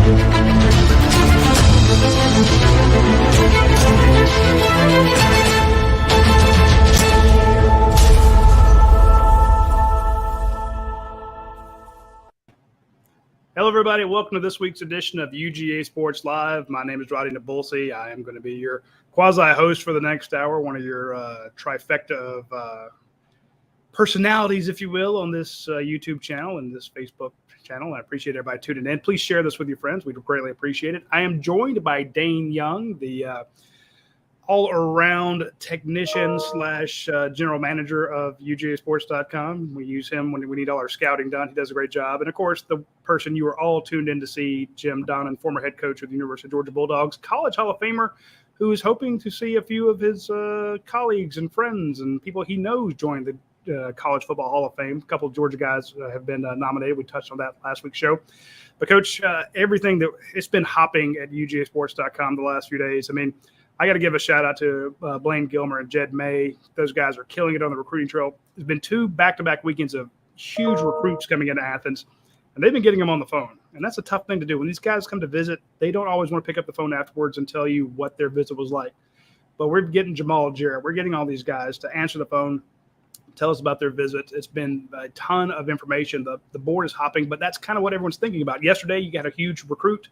Hello, everybody. Welcome to this week's edition of UGASports Live. My name is Radi Nabulsi. I am going to be your quasi-host for the next hour, one of your trifecta of personalities, if you will, on this YouTube channel and this Facebook channel. I appreciate everybody tuning in. Please share this with your friends. We'd greatly appreciate it. I am joined by Dayne Young, the all-around technician slash general manager of UGAsports.com. We use him when we need all our scouting done. He does a great job. And, of course, the person you are all tuned in to see, Jim Donnan, former head coach of the University of Georgia Bulldogs, college Hall of Famer, who is hoping to see a few of his colleagues and friends and people he knows join the College Football Hall of Fame. A couple of Georgia guys have been nominated. We touched on that last week's show. But, Coach, everything that it's been hopping at UGAsports.com the last few days. I mean, I got to give a shout out to Blaine Gilmer and Jed May. Those guys are killing it on the recruiting trail. There's been 2 back-to-back weekends of huge recruits coming into Athens, and they've been getting them on the phone. And that's a tough thing to do. When these guys come to visit, they don't always want to pick up the phone afterwards and tell you what their visit was like. But we're getting Jamal Jarrett. We're getting all these guys to answer the phone, tell us about their visit. It's been a ton of information. The board is hopping, but that's kind of what everyone's thinking about. Yesterday, you got a huge recruit.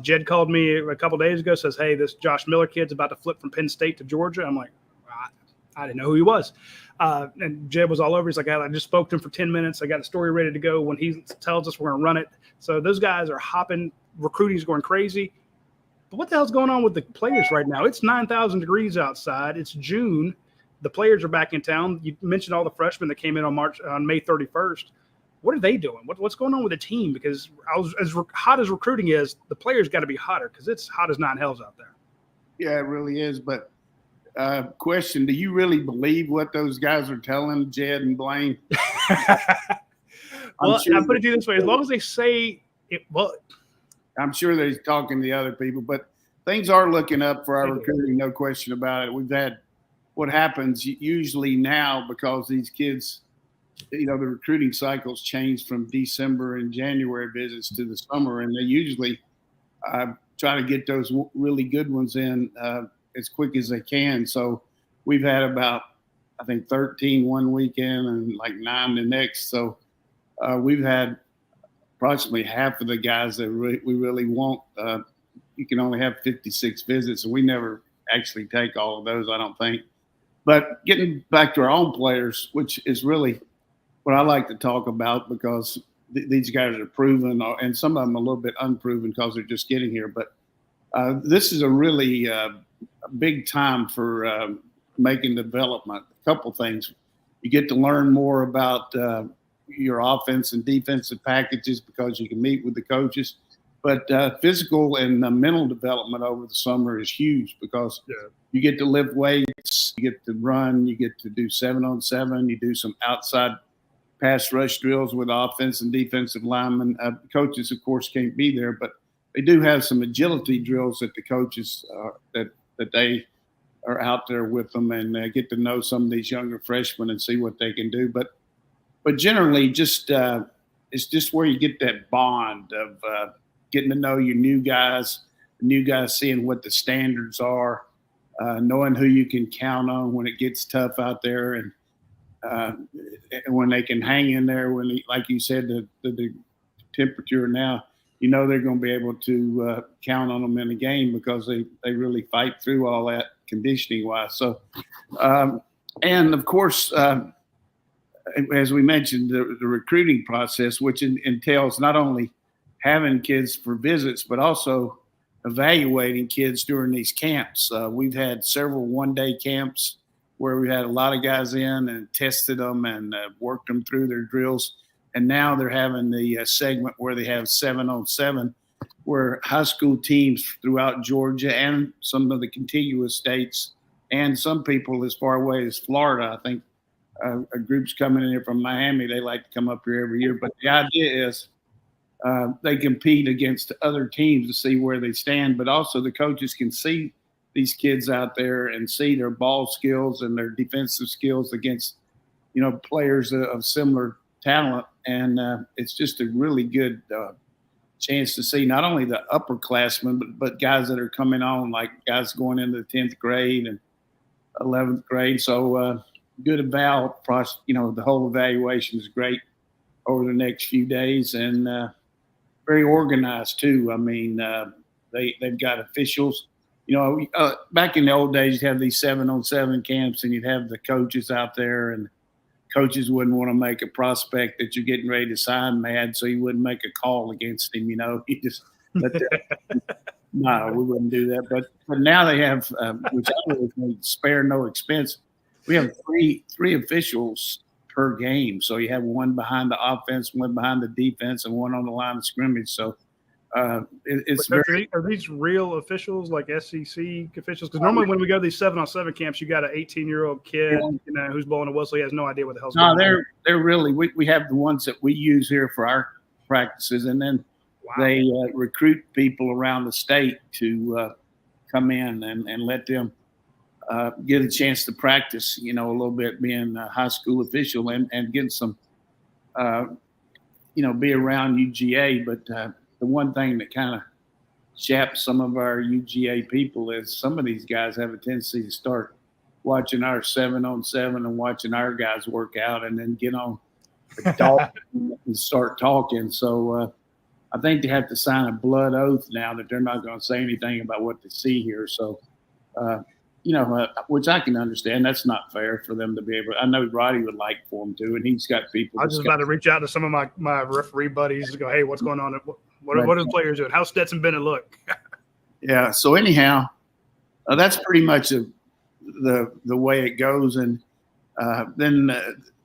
Jed called me a couple days ago, says, hey, this Josh Miller kid's about to flip from Penn State to Georgia. I'm like, I didn't know who he was. And Jed was all over. He's like, I just spoke to him for 10 minutes. I got a story ready to go. When he tells us we're going to run it. So those guys are hopping. Recruiting is going crazy. But what the hell's going on with the players right now? It's 9,000 degrees outside. It's June. The players are back in town. You mentioned all the freshmen that came in on May 31st. What are they doing? What's going on with the team? Because as hot as recruiting is, the players got to be hotter because it's hot as 9 hells out there. Yeah, it really is. But question, do you really believe what those guys are telling Jed and Blaine? Well, I put it to you this way. As long as they say it, well, I'm sure they're talking to other people, but things are looking up for our recruiting, no question about it. We've had what happens usually now because these kids – the recruiting cycles change from December and January visits to the summer, and they usually try to get those really good ones in as quick as they can. So we've had about, I think, 13 one weekend and like 9 the next. So we've had approximately half of the guys that we really want. You can only have 56 visits, and we never actually take all of those, I don't think. But getting back to our own players, which is really – what I like to talk about because these guys are proven, and some of them a little bit unproven because they're just getting here. But this is a really big time for making development. A couple things. You get to learn more about your offense and defensive packages because you can meet with the coaches. But physical and mental development over the summer is huge because you get to lift weights, you get to run, you get to do 7-on-7, you do some outside pass rush drills with offense and defensive linemen. Coaches, of course, can't be there, but they do have some agility drills that the coaches that they are out there with them and get to know some of these younger freshmen and see what they can do. But generally, just it's just where you get that bond of getting to know your new guys seeing what the standards are, knowing who you can count on when it gets tough out there, and when they can hang in there, like you said, the temperature now, they're going to be able to count on them in the game because they really fight through all that conditioning wise. So, and of course, as we mentioned, the recruiting process, which entails not only having kids for visits, but also evaluating kids during these camps. We've had several one-day camps where we had a lot of guys in and tested them and worked them through their drills. And now they're having the segment where they have 7-on-7, where high school teams throughout Georgia and some of the contiguous states and some people as far away as Florida, I think a group's coming in here from Miami. They like to come up here every year. But the idea is they compete against other teams to see where they stand, but also the coaches can see these kids out there and see their ball skills and their defensive skills against, players of similar talent. And it's just a really good chance to see not only the upperclassmen, but guys that are coming on, like guys going into the 10th grade and 11th grade. So good eval, the whole evaluation is great over the next few days, and very organized too. I mean, they've got officials. Back in the old days, you'd have these 7-on-7 camps, and you'd have the coaches out there, and coaches wouldn't want to make a prospect that you're getting ready to sign mad, so you wouldn't make a call against him. You just let them. No, we wouldn't do that. But now they have, which I always made spare no expense. We have three officials per game, so you have one behind the offense, one behind the defense, and one on the line of scrimmage. So it's very. Are these real officials, like SEC officials? Because normally when we go to these 7-on-7 camps, you got an 18-year-old kid, who's blowing a whistle. He has no idea what the hell's going on. No, they're really. We have the ones that we use here for our practices, and then they recruit people around the state to come in and let them get a chance to practice. A little bit being a high school official and getting some, be around UGA, but. The one thing that kind of chaps some of our UGA people is some of these guys have a tendency to start watching our 7-on-7 and watching our guys work out, and then get on the dog and start talking. So I think they have to sign a blood oath now that they're not going to say anything about what they see here. So, which I can understand. That's not fair for them to be able. I know Roddy would like for them to, and he's got people. I was just about to reach out to some of my referee buddies to go, hey, what's going on? What are the players doing? How's Stetson Bennett look? Yeah. So anyhow, that's pretty much the way it goes, and then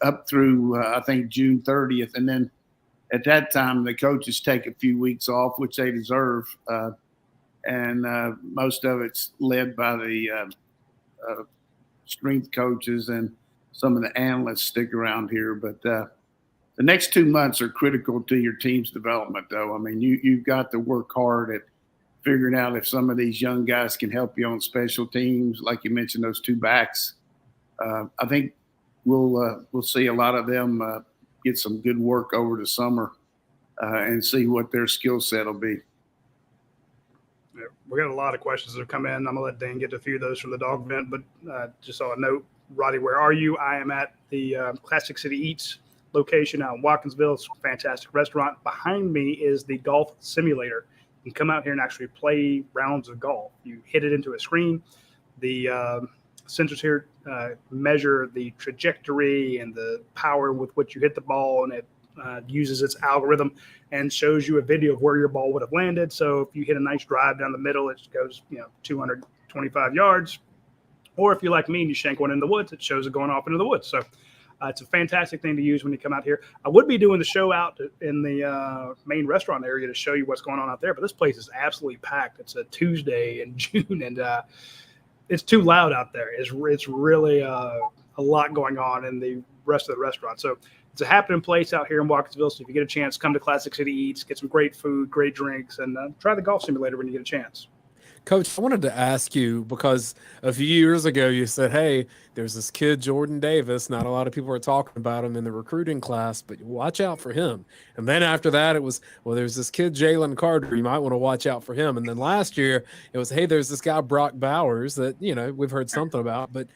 up through I think June 30th, and then at that time the coaches take a few weeks off, which they deserve, and most of it's led by the strength coaches, and some of the analysts stick around here, but. The next 2 months are critical to your team's development, though. I mean, you've got to work hard at figuring out if some of these young guys can help you on special teams, like you mentioned, those two backs. I think we'll see a lot of them get some good work over the summer and see what their skill set will be. Yeah, we got a lot of questions that have come in. I'm going to let Dayne get a few of those from the dog vent, but just saw a note. Roddy, where are you? I am at the Classic City Eats location out in Watkinsville. It's a fantastic restaurant. Behind me is the golf simulator. You can come out here and actually play rounds of golf. You hit it into a screen. The sensors here measure the trajectory and the power with which you hit the ball, and it uses its algorithm and shows you a video of where your ball would have landed. So if you hit a nice drive down the middle, it goes 225 yards. Or if you're like me and you shank one in the woods, it shows it going off into the woods. So it's a fantastic thing to use when you come out here. I would be doing the show out in the main restaurant area to show you what's going on out there, but this place is absolutely packed. It's a Tuesday in June, and it's too loud out there. It's really a lot going on in the rest of the restaurant. So it's a happening place out here in Watkinsville. So if you get a chance, come to Classic City Eats, get some great food, great drinks, and try the golf simulator when you get a chance. Coach, I wanted to ask you, because a few years ago you said, hey, there's this kid, Jordan Davis. Not a lot of people are talking about him in the recruiting class, but watch out for him. And then after that, it was, well, there's this kid, Jalen Carter. You might want to watch out for him. And then last year, it was, hey, there's this guy, Brock Bowers, that, we've heard something about. But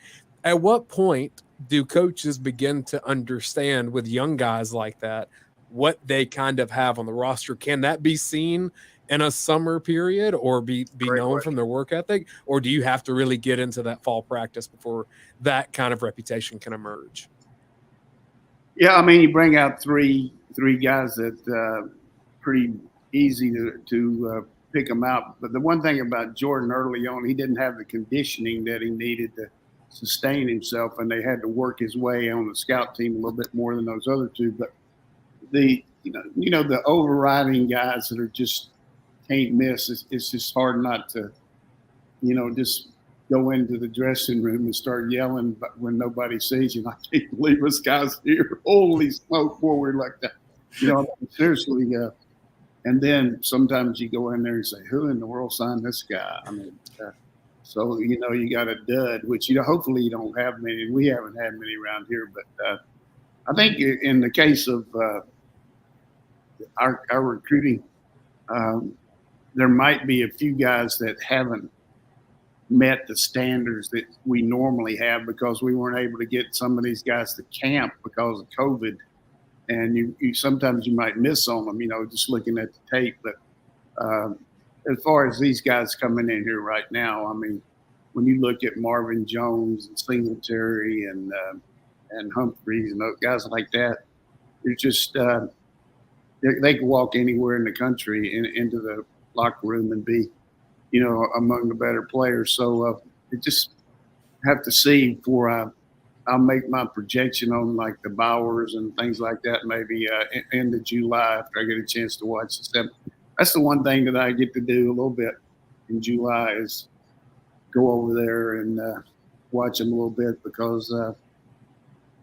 at what point do coaches begin to understand with young guys like that what they kind of have on the roster? Can that be seen in a summer period or be known from their work ethic? Or do you have to really get into that fall practice before that kind of reputation can emerge? Yeah, I mean, you bring out three guys that pretty easy to pick them out. But the one thing about Jordan early on, he didn't have the conditioning that he needed to sustain himself, and they had to work his way on the scout team a little bit more than those other two. But the overriding guys that are just can't miss. It's just hard not to, just go into the dressing room and start yelling when nobody sees you. I can't believe this guy's here. Holy smoke, forward like that. Seriously. And then sometimes you go in there and say, who in the world signed this guy? I mean, so, you got a dud, which, hopefully you don't have many. We haven't had many around here. But I think in the case of our recruiting, there might be a few guys that haven't met the standards that we normally have because we weren't able to get some of these guys to camp because of COVID. And you sometimes you might miss on them, just looking at the tape. But as far as these guys coming in here right now, I mean, when you look at Marvin Jones and Singletary and Humphreys and those guys like that, they're just they can walk anywhere in the country into the locker room and be, among the better players. So you just have to see before I'll make my projection on like the Bowers and things like that, maybe end of July after I get a chance to watch the seven. That's the one thing that I get to do a little bit in July is go over there and watch them a little bit because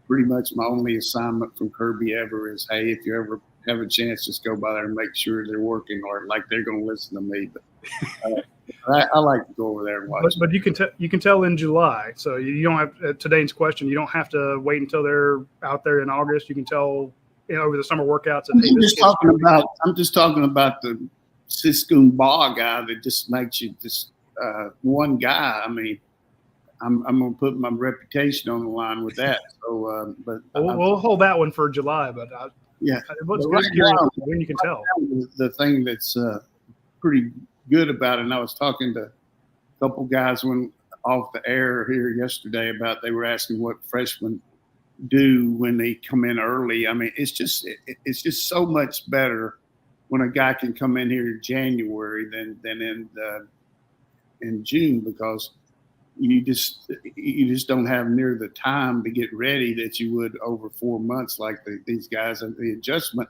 pretty much my only assignment from Kirby ever is, hey, if you ever have a chance, just go by there and make sure they're working or like they're going to listen to me. But I like to go over there and watch. But you can tell in July. So you don't have to Dayne's question. You don't have to wait until they're out there in August. You can tell over the summer workouts. I'm just talking about the Siscoon Ball guy that just makes you just one guy. I mean, I'm going to put my reputation on the line with that. So, but we'll hold that one for July. But yeah, what's right good now, when you can tell. The thing that's pretty good about it, and I was talking to a couple guys when off the air here yesterday about they were asking what freshmen do when they come in early. I mean, it's just so much better when a guy can come in here in January than in June because you just don't have near the time to get ready that you would over 4 months like these guys. And the adjustment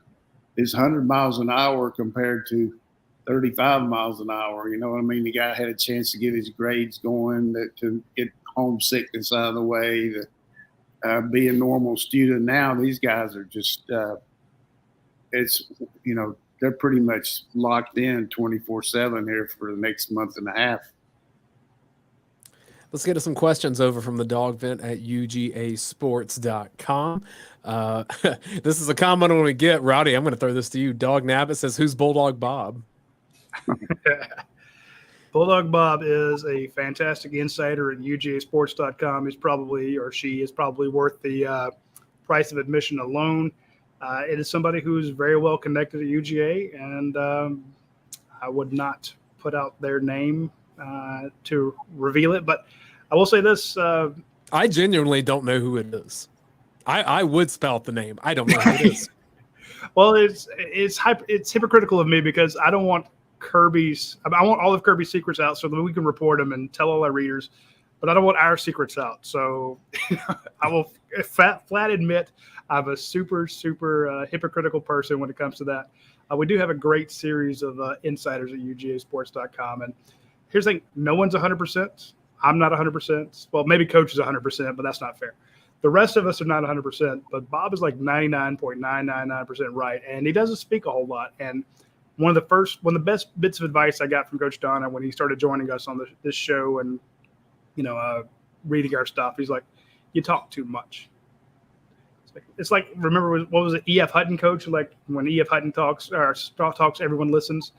is 100 miles an hour compared to 35 miles an hour. You know what I mean? The guy had a chance to get his grades going, to get homesickness out of the way, to be a normal student. Now these guys are just they're pretty much locked in 24/7 here for the next month and a half. Let's get to some questions over from the dog vent at UGASports.com. This is a comment I'm going to get. Rowdy, I'm going to throw this to you. Dog Nabbit says, who's Bulldog Bob? Bulldog Bob is a fantastic insider at UGASports.com. She is probably worth the price of admission alone. It is somebody who's very well connected at UGA, and I would not put out their name to reveal it, but I will say this. I genuinely don't know who it is. I would spell the name. I don't know who it is. Well, it's hypocritical of me because I don't want I want all of Kirby's secrets out so that we can report them and tell all our readers, but I don't want our secrets out. So I will flat admit I'm a super hypocritical person when it comes to that. We do have a great series of insiders at UGASports.com, and here's the thing: no one's 100%. I'm not 100%. Well, maybe Coach is 100%, but that's not fair. The rest of us are not 100%, but Bob is like 99.999% right, and he doesn't speak a whole lot. And one of the best bits of advice I got from Coach Donnan when he started joining us on this show and reading our stuff, he's like, "You talk too much." It's like remember what was it? E.F. Hutton, Coach? Like when E.F. Hutton talks, everyone listens.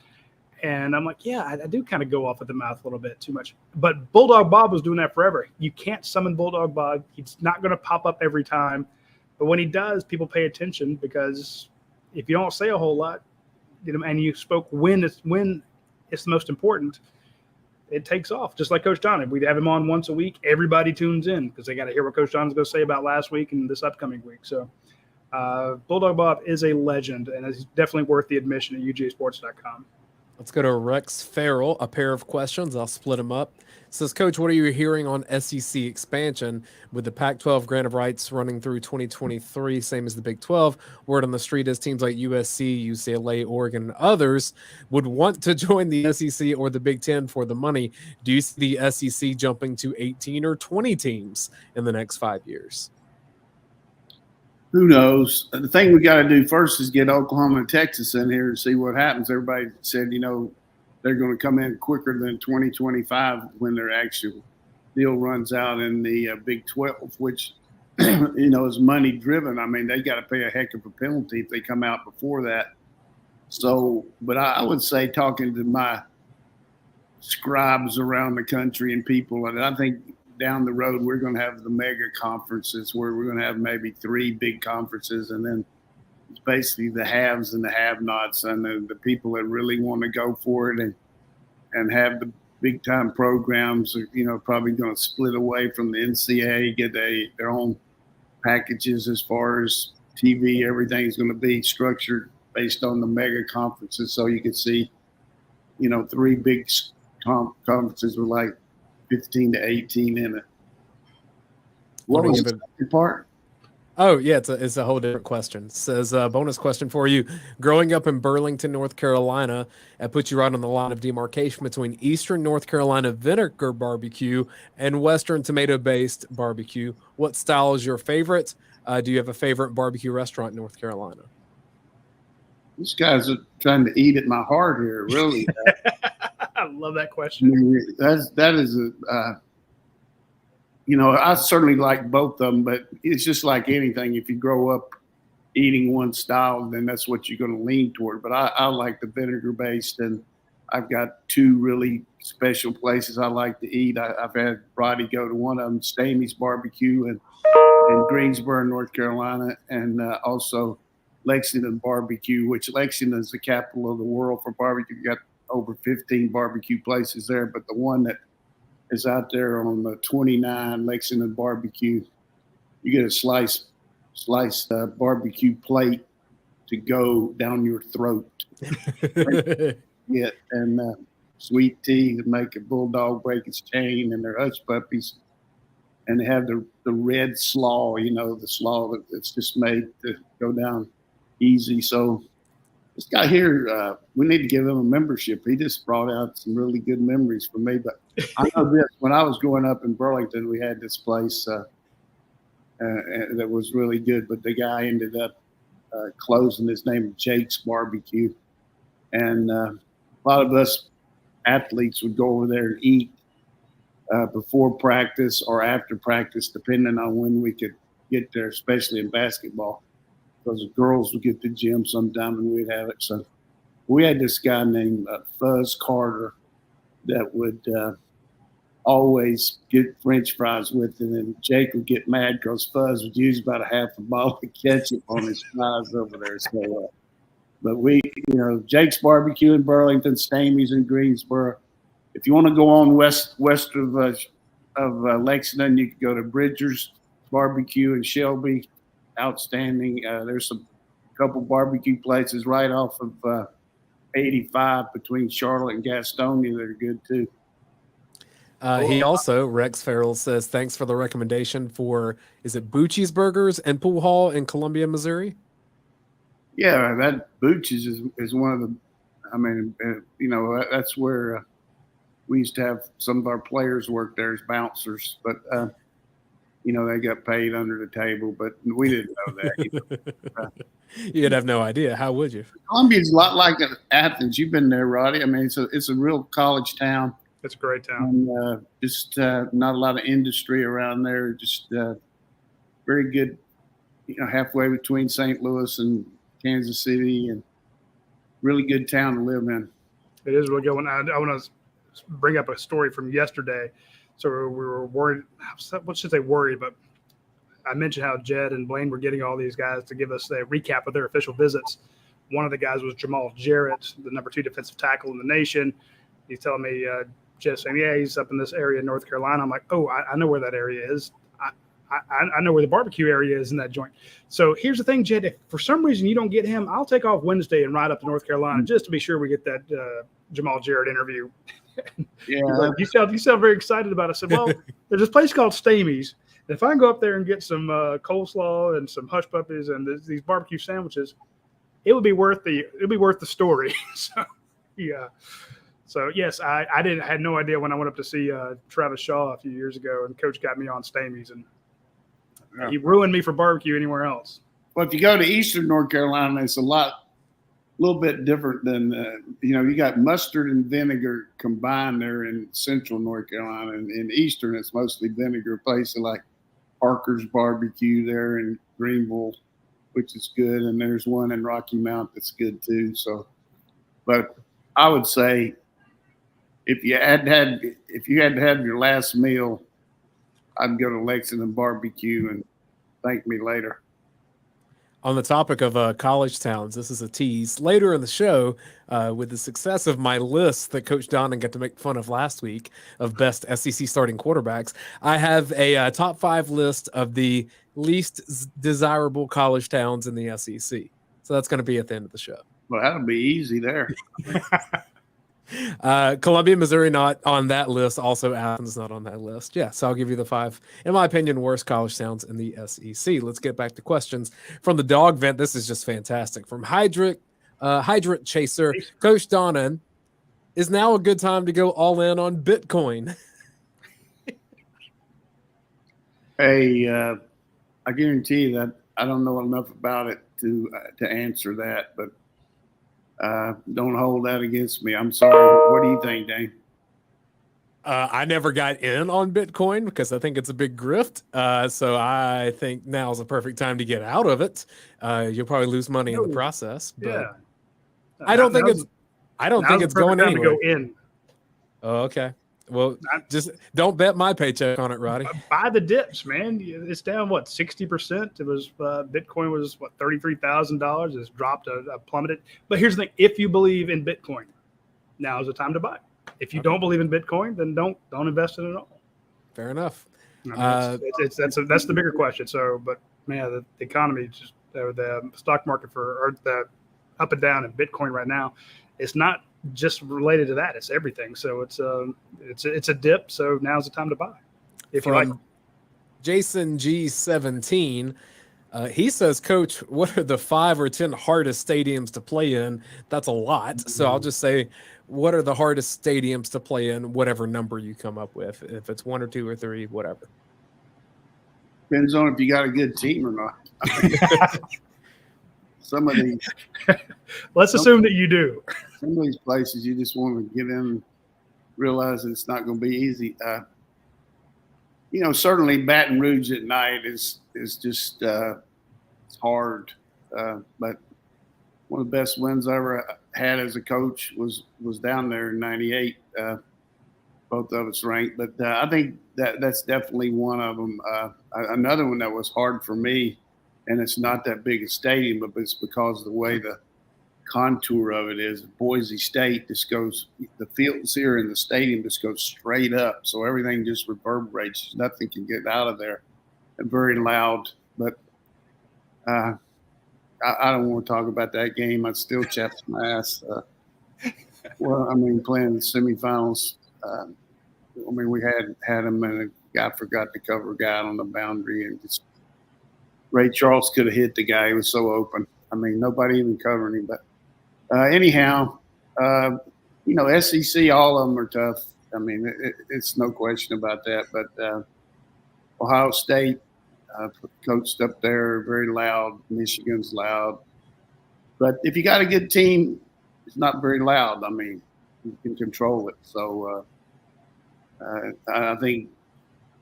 And I'm like, yeah, I do kind of go off at the mouth a little bit too much. But Bulldog Bob was doing that forever. You can't summon Bulldog Bob. He's not going to pop up every time. But when he does, people pay attention because if you don't say a whole lot, and you spoke when it's the most important, it takes off. Just like Coach Donnan. We'd have him on once a week. Everybody tunes in because they got to hear what Coach Donnan's going to say about last week and this upcoming week. So Bulldog Bob is a legend, and is definitely worth the admission at UGASports.com. Let's go to Rex Farrell. A pair of questions. I'll split them up. It says, Coach, what are you hearing on SEC expansion with the Pac-12 grant of rights running through 2023, same as the Big 12? Word on the street is teams like USC, UCLA, Oregon, and others would want to join the SEC or the Big 10 for the money. Do you see the SEC jumping to 18 or 20 teams in the next 5 years? Who knows? The thing we got to do first is get Oklahoma and Texas in here and see what happens. Everybody said, they're going to come in quicker than 2025 when their actual deal runs out in the Big 12, which, is money driven. I mean, they got to pay a heck of a penalty if they come out before that. So, but I would say talking to my scribes around the country and people, and I think down the road we're going to have the mega conferences where we're going to have maybe 3 big conferences, and then it's basically the haves and the have-nots, and the people that really want to go for it and have the big time programs are, probably going to split away from the NCAA, get their own packages as far as TV. Everything's going to be structured based on the mega conferences. So you can see, 3 big conferences with like 15 to 18 in it. What was the second part? Oh, yeah, it's a whole different question. It says, bonus question for you. Growing up in Burlington, North Carolina, that puts you right on the line of demarcation between Eastern North Carolina vinegar barbecue and Western tomato-based barbecue. What style is your favorite? Do you have a favorite barbecue restaurant in North Carolina? This guy's trying to eat at my heart here, really. I love that question. That is I certainly like both of them, but it's just like anything. If you grow up eating one style, then that's what you're going to lean toward. But I like the vinegar based, and I've got 2 really special places I like to eat. I've had Radi go to one of them, Stamey's Barbecue in Greensboro, North Carolina, and also Lexington Barbecue, which Lexington is the capital of the world for barbecue. You got over 15 barbecue places there, but the one that is out there on the 29 Lexington Barbecue, you get a sliced barbecue plate to go down your throat. And sweet tea to make a bulldog break its chain, and their hush puppies, and they have the red slaw, the slaw that's just made to go down easy. So this guy here, we need to give him a membership. He just brought out some really good memories for me. But I know this, when I was growing up in Burlington, we had this place that was really good, but the guy ended up closing. His name was Jake's Barbecue. And a lot of us athletes would go over there and eat before practice or after practice, depending on when we could get there, especially in basketball. Because the girls would get to the gym sometime and we'd have it. So we had this guy named Fuzz Carter that would always get French fries with it. And Jake would get mad because Fuzz would use about a half a bottle of ketchup on his fries over there. So, but we, Jake's Barbecue in Burlington, Stamey's in Greensboro. If you want to go on west of Lexington, you can go to Bridger's Barbecue in Shelby. Outstanding. There's a couple barbecue places right off of 85 between Charlotte and Gastonia that are good too. He also, Rex Farrell says, thanks for the recommendation for, is it Bucci's Burgers and Pool Hall in Columbia, Missouri? Yeah, that Bucci's is one of the, that's where we used to have some of our players work there as bouncers, but they got paid under the table, but we didn't know that. You'd have no idea. How would you? Columbia's a lot like Athens. You've been there, Roddy. I mean, it's a real college town. It's a great town. And just not a lot of industry around there. Just very good, halfway between St. Louis and Kansas City, and really good town to live in. It is really good. I want to bring up a story from yesterday. So we were worried. What should I say worried? But I mentioned how Jed and Blaine were getting all these guys to give us a recap of their official visits. One of the guys was Jamal Jarrett, the number 2 defensive tackle in the nation. He's telling me, Jed saying, yeah, he's up in this area in North Carolina. I'm like, oh, I know where that area is. I know where the barbecue area is in that joint. So here's the thing, Jed. If for some reason you don't get him, I'll take off Wednesday and ride up to North Carolina just to be sure we get that Jamal Jarrett interview. Yeah, like, you sound very excited about it. I said, well, there's this place called Stamey's. And if I can go up there and get some coleslaw and some hush puppies and these barbecue sandwiches, it would be worth the story. So yeah. So yes, I had no idea when I went up to see Travis Shaw a few years ago, and Coach got me on Stamey's, and he ruined me for barbecue anywhere else. Well, if you go to Eastern North Carolina, it's a little bit different than you got mustard and vinegar combined there in Central North Carolina, and in Eastern it's mostly vinegar. Places like Parker's Barbecue there in Greenville, which is good, and there's one in Rocky Mount that's good too. So But I would say if you had to have your last meal, I'd go to Lexington Barbecue and thank me later. On the topic of college towns, this is a tease. Later in the show, with the success of my list that Coach Donnan got to make fun of last week of best SEC starting quarterbacks, I have a top 5 list of the least desirable college towns in the SEC. So that's going to be at the end of the show. Well, that'll be easy there. Columbia, Missouri, not on that list. Also, Athens, not on that list. Yeah, so I'll give you the 5, in my opinion, worst college towns in the SEC. Let's get back to questions from the dog vent. This is just fantastic. From Hydrant Chaser, Coach Donnan, is now a good time to go all in on Bitcoin? Hey, I guarantee you that I don't know enough about it to answer that, but don't hold that against me. I'm sorry. What do you think, Dane? I never got in on Bitcoin because I think it's a big grift. So I think now's the perfect time to get out of it. You'll probably lose money in the process. But Yeah. I don't think it's going anywhere. To go in. Oh, okay. Well, just don't bet my paycheck on it, Roddy. Buy the dips, man. It's down 60%. It was Bitcoin was $33,000. It's dropped, plummeted. But here's the thing: if you believe in Bitcoin, now is the time to buy. If you don't believe in Bitcoin, then don't invest in it at all. Fair enough. I mean, that's the bigger question. So, but man, the economy, just the stock market or the up and down in Bitcoin right now, it's not just related to that. It's everything. So it's a dip. So now's the time to buy. If you like. Jason G17, he says, Coach, what are the 5 or 10 hardest stadiums to play in? That's a lot. So I'll just say, what are the hardest stadiums to play in? Whatever number you come up with, if it's 1 or 2 or 3, whatever. Depends on if you got a good team or not. Some of these. Let's assume that you do. Some of these places you just want to get in and realize that it's not going to be easy. Certainly Baton Rouge at night is just it's hard. But one of the best wins I ever had as a coach was down there in '98. Both of us ranked, but I think that's definitely one of them. Another one that was hard for me, and it's not that big a stadium, but it's because of the way the contour of it is. Boise State just goes, the fields here in the stadium just goes straight up, so everything just reverberates. Nothing can get out of there. And very loud, but I don't want to talk about that game. I still chaps my ass. Playing the semifinals. We had them, and a guy forgot to cover a guy on the boundary, and just Ray Charles could have hit the guy. He was so open. Nobody even covered him. But anyhow, SEC, all of them are tough. It's no question about that. But Ohio State coached up there, very loud. Michigan's loud. But if you got a good team, it's not very loud. You can control it. So I think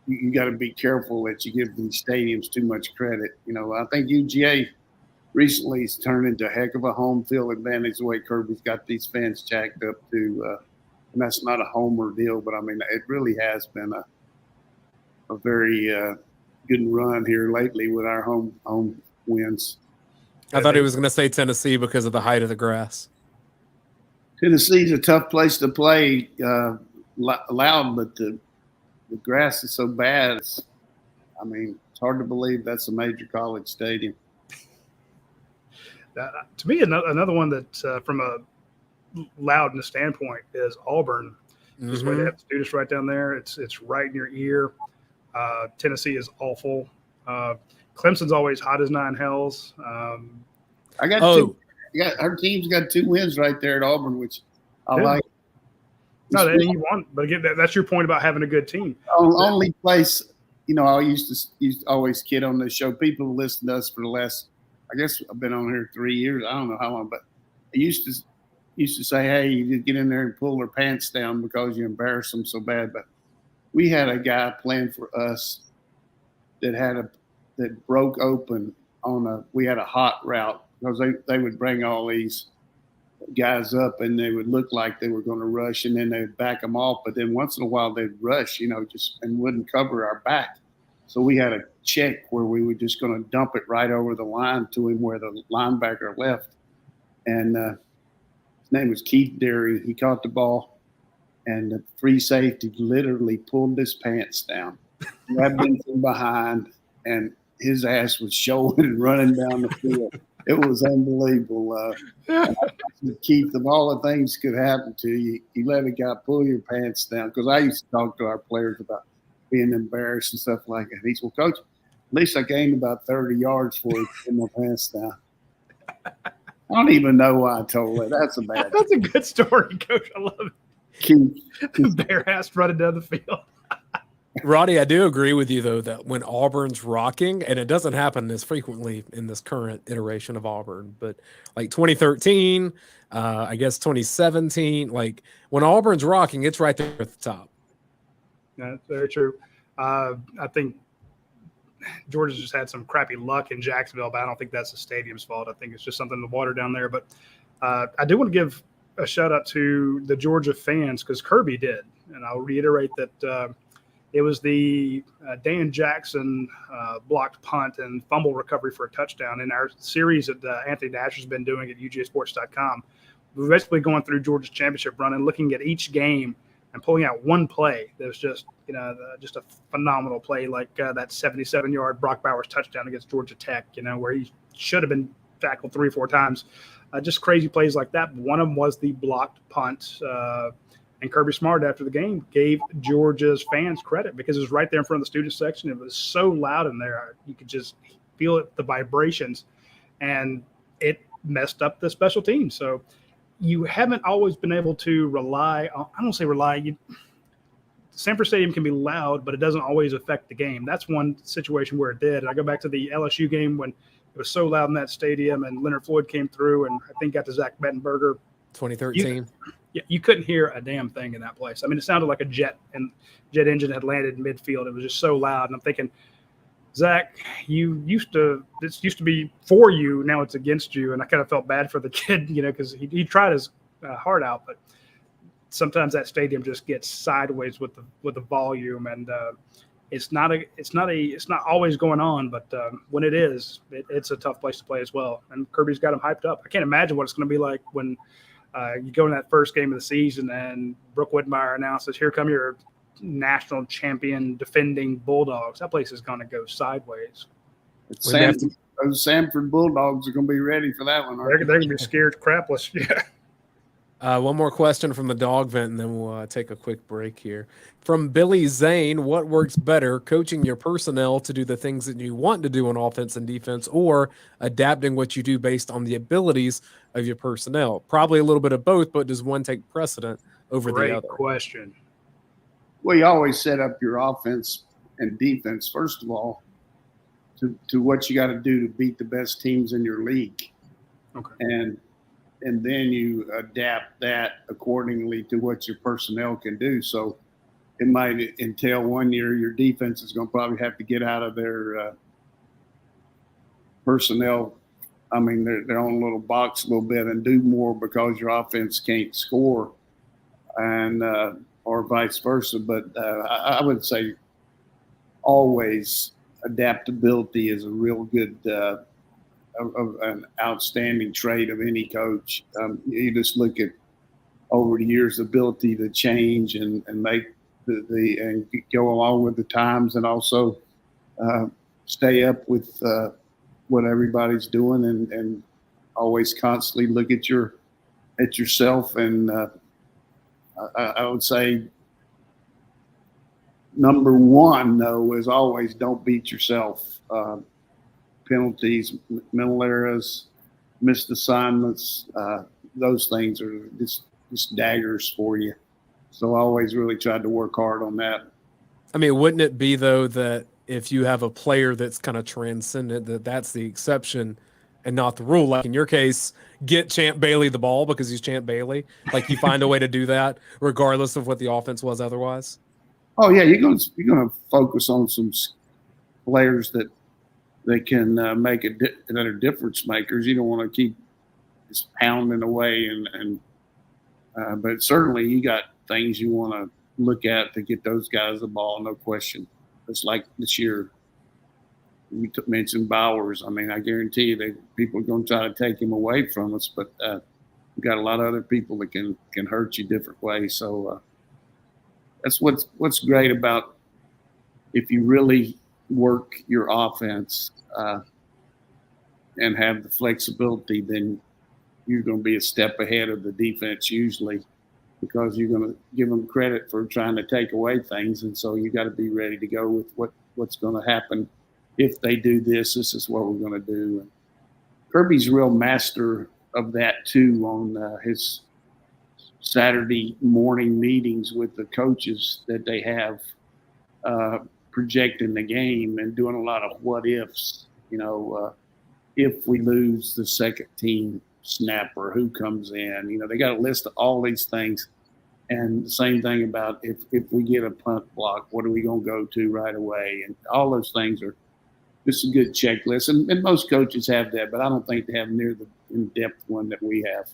you got to be careful that you give these stadiums too much credit. I think UGA recently has turned into a heck of a home field advantage the way Kirby's got these fans jacked up to, and that's not a homer deal, but it really has been a very good run here lately with our home wins. I thought he was going to say Tennessee because of the height of the grass. Tennessee's a tough place to play, loud, but the grass is so bad. It's hard to believe that's a major college stadium. To me, another one that from a loudness standpoint is Auburn. Just where they have students right down there. It's right in your ear. Tennessee is awful. Clemson's always hot as nine hells. I got two. Our team's got 2 wins right there at Auburn, which I like. No, you want, but again, that's your point about having a good team. Only place, I used to always kid on this show. People listen to us for the last, I guess I've been on here 3 years. I don't know how long, but I used to say, hey, you get in there and pull their pants down because you embarrass them so bad. But we had a guy playing for us that broke open we had a hot route because they would bring all these guys up, and they would look like they were going to rush, and then they'd back them off. But then once in a while they'd rush, just and wouldn't cover our back. So we had a check where we were just going to dump it right over the line to him where the linebacker left. And his name was Keith Derry. He caught the ball, and the free safety literally pulled his pants down, grabbed him from behind, and his ass was showing and running down the field. It was unbelievable. Keith, of all the things could happen to you, you let a guy pull your pants down. Because I used to talk to our players about being embarrassed and stuff like that. He said, well, Coach, at least I gained about 30 yards for it, putting my pants down. I don't even know why I told that. That's a good story, Coach. I love it. Keith. Bare ass running down the field. Roddy, I do agree with you, though, that when Auburn's rocking, and it doesn't happen as frequently in this current iteration of Auburn, but like 2013, I guess 2017, like when Auburn's rocking, it's right there at the top. Yeah, that's very true. I think Georgia's just had some crappy luck in Jacksonville, but I don't think that's the stadium's fault. I think it's just something in the water down there. But I do want to give a shout out to the Georgia fans because Kirby did. And I'll reiterate that it was the Dan Jackson blocked punt and fumble recovery for a touchdown in our series that Anthony Nash has been doing at UGASports.com. We're basically going through Georgia's championship run and looking at each game and pulling out one play that was just, just a phenomenal play, like that 77-yard Brock Bowers touchdown against Georgia Tech, where he should have been tackled 3 or 4 times. Just crazy plays like that. One of them was the blocked punt. And Kirby Smart, after the game, gave Georgia's fans credit because it was right there in front of the student section. It was so loud in there. You could just feel it, the vibrations, and it messed up the special teams. So you haven't always been able to rely on – I don't say rely. Sanford Stadium can be loud, but it doesn't always affect the game. That's one situation where it did. And I go back to the LSU game when it was so loud in that stadium and Leonard Floyd came through and I think got to Zach Mettenberger. 2013. You couldn't hear a damn thing in that place. I mean, it sounded like a jet engine had landed in midfield. It was just so loud. And I'm thinking, Zach, this used to be for you. Now it's against you. And I kind of felt bad for the kid, because he tried his heart out, but sometimes that stadium just gets sideways with the volume. And it's not always going on, but when it is, it's a tough place to play as well. And Kirby's got him hyped up. I can't imagine what it's going to be like when you go in that first game of the season and Brooke Whitmire announces, here come your national champion defending Bulldogs. That place is going to go sideways. Those Sanford Bulldogs are going to be ready for that one. They're going to be scared crapless. Yeah. One more question from the dog vent, and then we'll take a quick break here. From Billy Zane, what works better, coaching your personnel to do the things that you want to do on offense and defense, or adapting what you do based on the abilities of your personnel? Probably a little bit of both, but does one take precedent over the other? Great question. Well, you always set up your offense and defense, first of all, to what you got to do to beat the best teams in your league. Okay. And then you adapt that accordingly to what your personnel can do. So it might entail one year your defense is going to probably have to get out of their personnel, their own little box a little bit and do more because your offense can't score, and or vice versa. But I would say always adaptability is a real good of an outstanding trait of any coach. You just look at over the years, the ability to change and make and go along with the times, and also stay up with what everybody's doing, and always constantly look at yourself. And I would say number one, though, is always don't beat yourself. Penalties, mental errors, missed assignments, those things are just daggers for you. So I always really tried to work hard on that. Wouldn't it be, though, that if you have a player that's kind of transcendent, that's the exception and not the rule? Like in your case, get Champ Bailey the ball because he's Champ Bailey. Like you find a way to do that regardless of what the offense was otherwise. Oh yeah, you're going to focus on some players that they can make that are difference makers. You don't want to keep just pounding away. But certainly you got things you want to look at to get those guys the ball, no question. It's like this year, we mentioned Bowers. I mean, I guarantee you that people are going to try to take him away from us, but we've got a lot of other people that can hurt you different ways. So that's what's great about if you really work your offense and have the flexibility, then you're going to be a step ahead of the defense usually, because you're going to give them credit for trying to take away things. And so you got to be ready to go with what's going to happen. If they do this is what we're going to do. And Kirby's a real master of that too on his Saturday morning meetings with the coaches that they have projecting the game and doing a lot of what ifs, if we lose the second team snapper, who comes in, they got a list of all these things. And the same thing about if we get a punt block, what are we going to go to right away? And all those things are just a good checklist. And most coaches have that, but I don't think they have near the in-depth one that we have.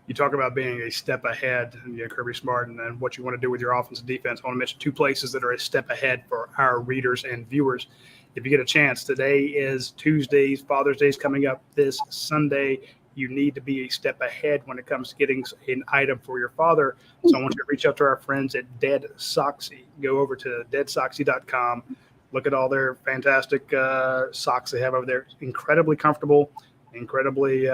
You talk about being a step ahead, Kirby Smart, and what you want to do with your offense and defense. I want to mention two places that are a step ahead for our readers and viewers. If you get a chance, today is Tuesday's Father's Day is coming up this Sunday. You need to be a step ahead when it comes to getting an item for your father. So I want you to reach out to our friends at Dead Soxy. Go over to deadsoxy.com. Look at all their fantastic socks they have over there. Incredibly comfortable, incredibly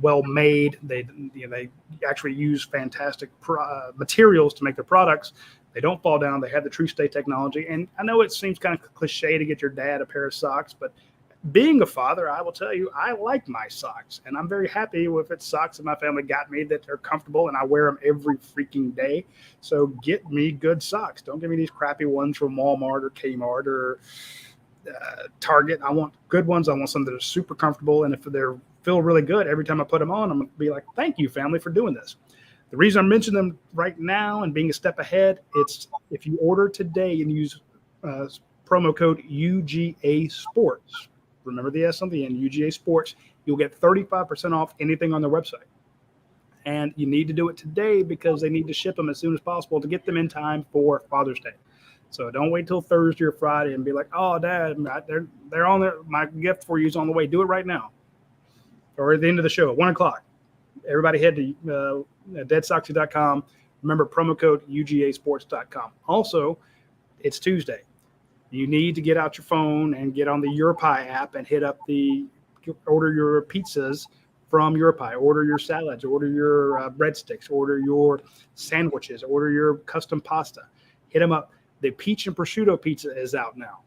well made. They actually use fantastic materials to make their products. They don't fall down. They have the True Stay technology. And I know it seems kind of cliche to get your dad a pair of socks, but being a father, I will tell you, I like my socks, and I'm very happy with it. Socks that my family got me that they're comfortable, and I wear them every freaking day. So get me good socks. Don't give me these crappy ones from Walmart or Kmart or Target. I want good ones. I want some that are super comfortable, and if they feel really good every time I put them on, I'm going to be like, thank you, family, for doing this. The reason I'm mentioning them right now and being a step ahead, it's if you order today and use promo code UGASports. Remember the S on the end, UGASports. You'll get 35% off anything on their website. And you need to do it today because they need to ship them as soon as possible to get them in time for Father's Day. So don't wait till Thursday or Friday and be like, oh, Dad, they're on there. My gift for you is on the way. Do it right now. Or at the end of the show at 1 o'clock. Everybody head to deadsoxy.com. Remember, promo code UGAsports.com. Also, it's Tuesday. You need to get out your phone and get on the UrPie app and hit up order your pizzas from UrPie, order your salads, order your breadsticks, order your sandwiches, order your custom pasta. Hit them up. The peach and prosciutto pizza is out now.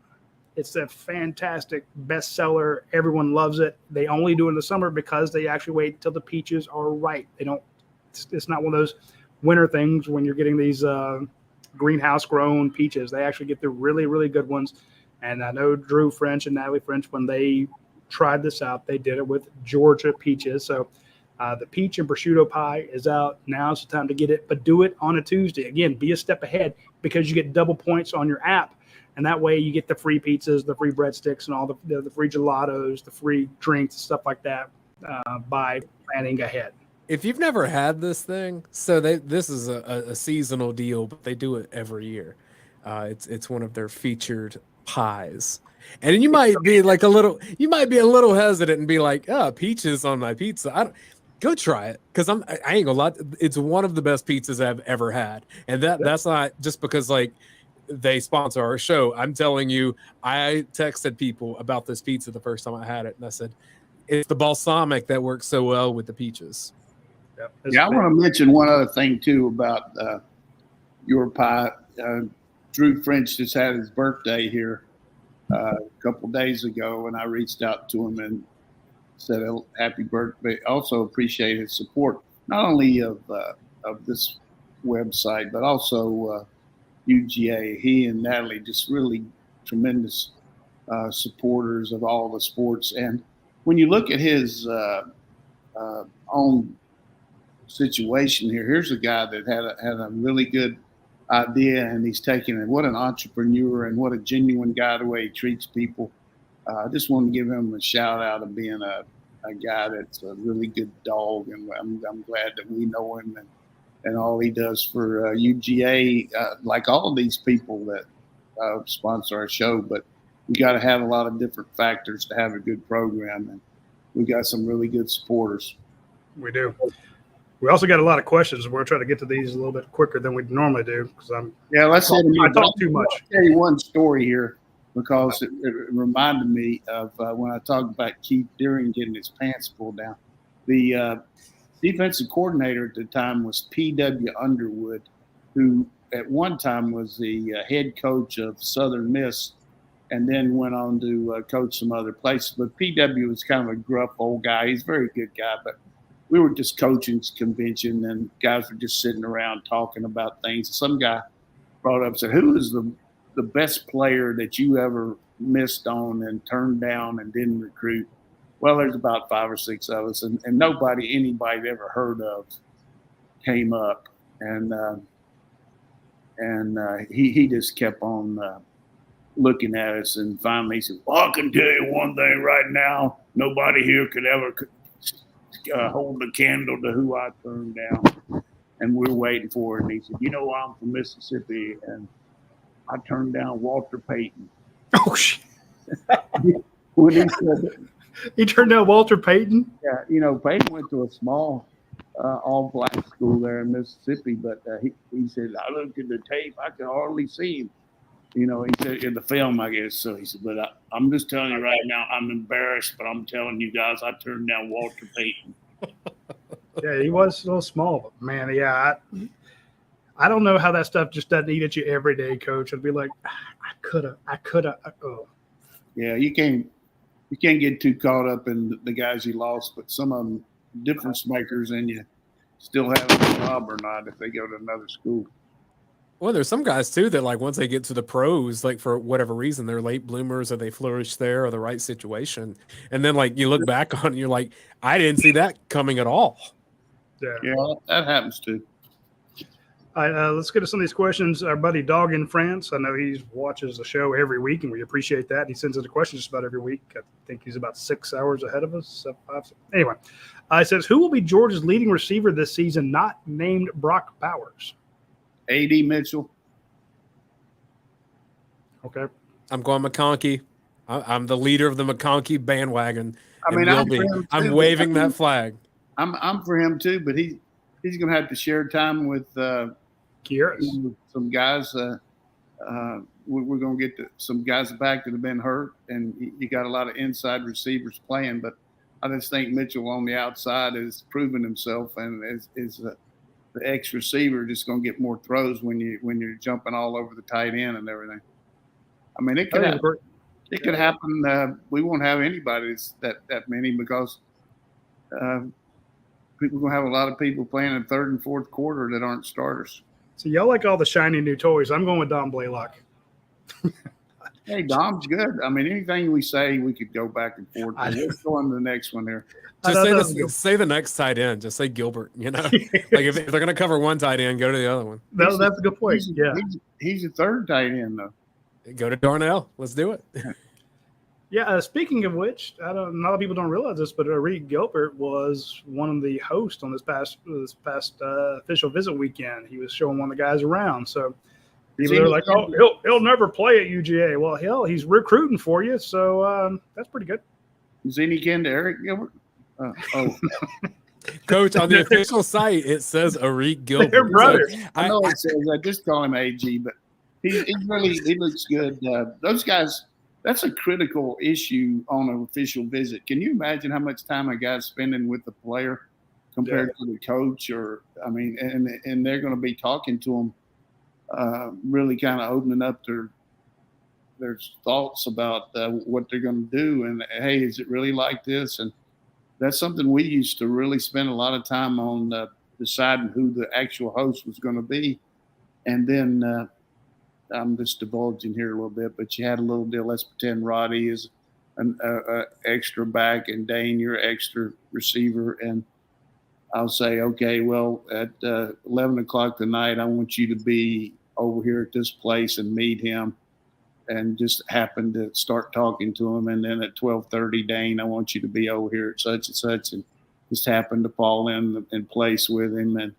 It's a fantastic bestseller. Everyone loves it. They only do it in the summer because they actually wait until the peaches are ripe. It's not one of those winter things when you're getting these greenhouse grown peaches. They actually get the really, really good ones. And I know Drew French and Natalie French, when they tried this out, they did it with Georgia peaches. So the peach and prosciutto pie is out. Now's the time to get it, but do it on a Tuesday. Again, be a step ahead because you get double points on your app. And that way you get the free pizzas, the free breadsticks, and all the free gelatos, the free drinks, stuff like that by planning ahead. If you've never had this thing, so this is a seasonal deal, but they do it every year. It's one of their featured pies. And you might be a little hesitant and be like, oh, peaches on my pizza. Go try it, because I ain't gonna lie. It's one of the best pizzas I've ever had. And that's not just because they sponsor our show. I'm telling you, I texted people about this pizza the first time I had it, and I said, it's the balsamic that works so well with the peaches. Yeah, I want to mention one other thing too about UrPie. Drew French just had his birthday here a couple days ago, and I reached out to him and said happy birthday. Also appreciate his support, not only of this website, but also UGA. He and Natalie just really tremendous supporters of all the sports. And when you look at his own situation here's a guy that had a really good idea, and he's taken it. What an entrepreneur and what a genuine guy, the way he treats people. I just want to give him a shout out of being a guy that's a really good dog, and I'm glad that we know him and all he does for UGA, like all of these people that sponsor our show. But we got to have a lot of different factors to have a good program, and we got some really good supporters. We do. We also got a lot of questions. We're going to try to get to these a little bit quicker than we normally do because let's hit them. I talk too much. I'll tell you one story here because it reminded me of when I talked about Keith Deering getting his pants pulled down. The defensive coordinator at the time was P.W. Underwood, who at one time was the head coach of Southern Miss and then went on to coach some other places. But P.W. was kind of a gruff old guy. He's a very good guy, but we were just coaching convention and guys were just sitting around talking about things. Some guy brought up and said, who is the best player that you ever missed on and turned down and didn't recruit? Well, there's about 5 or 6 of us, and anybody ever heard of came up, and he just kept on looking at us, and finally he said, well, I can tell you one thing right now, nobody here could ever hold a candle to who I turned down. And we're waiting for it, and he said, I'm from Mississippi, and I turned down Walter Payton. Oh, shit. When he said he turned down Walter Payton? Yeah, Payton went to a small all-black school there in Mississippi, but he said, I looked at the tape, I could hardly see him. He said, in the film, I guess. So he said, but I'm just telling you right now, I'm embarrassed, but I'm telling you guys, I turned down Walter Payton. Yeah, he was a little small, but man, yeah, I don't know how that stuff just doesn't eat at you every day, Coach. I'd be like, I could have. Oh. Yeah, you can't get too caught up in the guys you lost, but some of them difference makers, and you still have a job or not if they go to another school. Well, there's some guys too that like once they get to the pros, like for whatever reason, they're late bloomers or they flourish there or the right situation. And then like you look back on it, you're like, I didn't see that coming at all. Yeah, that happens too. All right, let's get to some of these questions. Our buddy Dog in France, I know he watches the show every week, and we appreciate that. He sends us a question just about every week. I think he's about 6 hours ahead of us. 5, 6. Anyway, he says, who will be Georgia's leading receiver this season not named Brock Bowers? A.D. Mitchell. Okay. I'm going McConkey. I'm the leader of the McConkey bandwagon. I'm waving that flag. I'm for him too, but he's going to have to share time with some guys. We're going to get some guys back that have been hurt, and you got a lot of inside receivers playing. But I just think Mitchell on the outside has proven himself, and is the X receiver just going to get more throws when you're jumping all over the tight end and everything. I mean, it could happen. It could happen. We won't have anybody that many because people are going to have a lot of people playing in third and fourth quarter that aren't starters. So y'all like all the shiny new toys. I'm going with Don Blaylock. Hey, Dom's good. I mean, anything we say, we could go back and forth. Let's go on to the next one here. Just say the next tight end. Just say Gilbert. Like if they're going to cover one tight end, go to the other one. That's a good point. He's a third tight end though. Go to Darnell. Let's do it. Yeah. Speaking of which, a lot of people don't realize this, but Reed Gilbert was one of the hosts on this past official visit weekend. He was showing one of the guys around. So people are like, "Oh, he'll never play at UGA." Well, hell, he's recruiting for you, so that's pretty good. Is any kin to Eric Gilbert? Coach, on the official site, it says Eric Gilbert. They're brothers. So I know it says. I just call him AG, but he looks good. Those guys. That's a critical issue on an official visit. Can you imagine how much time a guy's spending with the player compared to the coach? And they're going to be talking to him, really kind of opening up their thoughts about what they're going to do. And, hey, is it really like this? And that's something we used to really spend a lot of time on deciding who the actual host was going to be. And then I'm just divulging here a little bit, but you had a little deal. Let's pretend Roddy is an extra back and Dayne, you're extra receiver. And I'll say, okay, well, at 11 o'clock tonight, I want you to be over here at this place and meet him and just happened to start talking to him. And then at 12:30, Dayne, I want you to be over here at such and such, and just happened to fall in place with him. And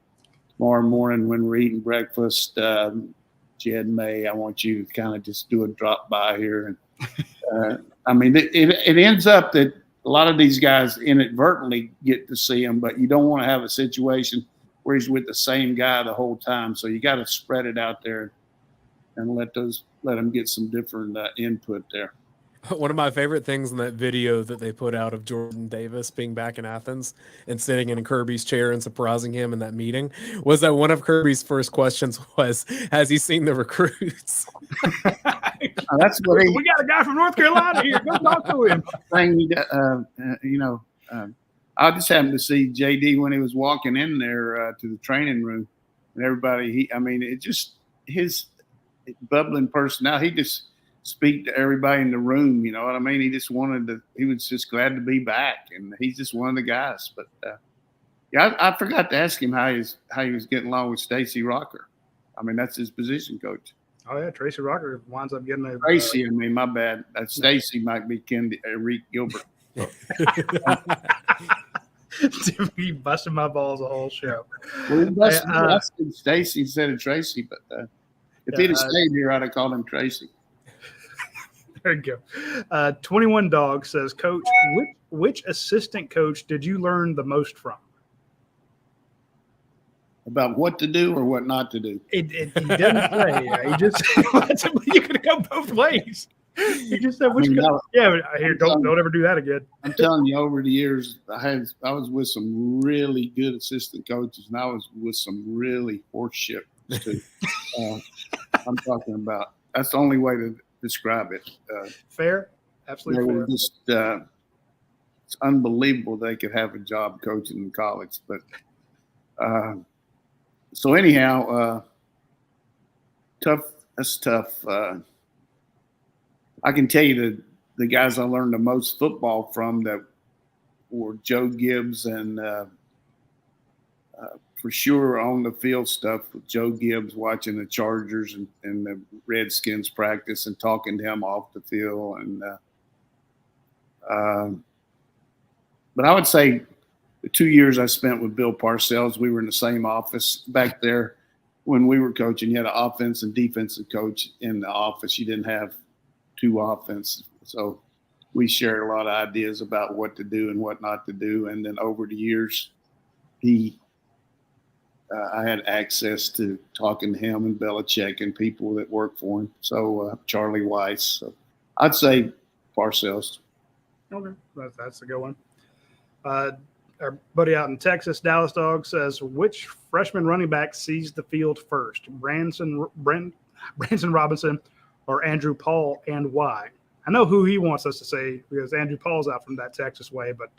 tomorrow morning when we're eating breakfast, Jed May, I want you to kind of just do a drop by here. And I mean, it ends up that a lot of these guys inadvertently get to see him, but you don't want to have a situation where he's with the same guy the whole time. So you got to spread it out there and let them get some different input there. One of my favorite things in that video that they put out of Jordan Davis being back in Athens and sitting in Kirby's chair and surprising him in that meeting was that one of Kirby's first questions was, has he seen the recruits? That's what we got a guy from North Carolina here. Go talk to him. I just happened to see JD when he was walking in there to the training room, and everybody. His bubbling personality. He just speak to everybody in the room. You know what I mean? He was just glad to be back, and he's just one of the guys. But I forgot to ask him how he was getting along with Stacy Rocker. I mean, that's his position coach. Oh yeah, Tracy Rocker winds up getting Tracy. My bad. Stacy might be kin to Reed Gilbert. He busted my balls the whole show. Well, Stacy instead of Tracy, but if he'd have stayed here, I'd have called him Tracy. There you go. 21 Dog says, Coach, which assistant coach did you learn the most from? About what to do or what not to do? He didn't say. He just you could go both ways. He just said which don't ever do that again. I'm telling you, over the years, I was with some really good assistant coaches, and I was with some really horse shit too. I'm talking about. That's the only way to describe it. Fair, absolutely fair. Just, it's unbelievable they could have a job coaching in college, but so anyhow, tough. That's tough. I can tell you the guys I learned the most football from that were Joe Gibbs and for sure on the field stuff with Joe Gibbs, watching the Chargers and the Redskins practice and talking to him off the field. And but I would say the 2 years I spent with Bill Parcells, we were in the same office back there when we were coaching. You had an offense and defensive coach in the office. You didn't have two offenses. So we shared a lot of ideas about what to do and what not to do. And then over the years, I had access to talking to him and Belichick and people that work for him. So Charlie Weiss. So I'd say Parcells. Okay, that's a good one. Our buddy out in Texas, Dallas Dog, says, which freshman running back sees the field first, Branson Robinson or Andrew Paul, and why? I know who he wants us to say because Andrew Paul's out from that Texas way, but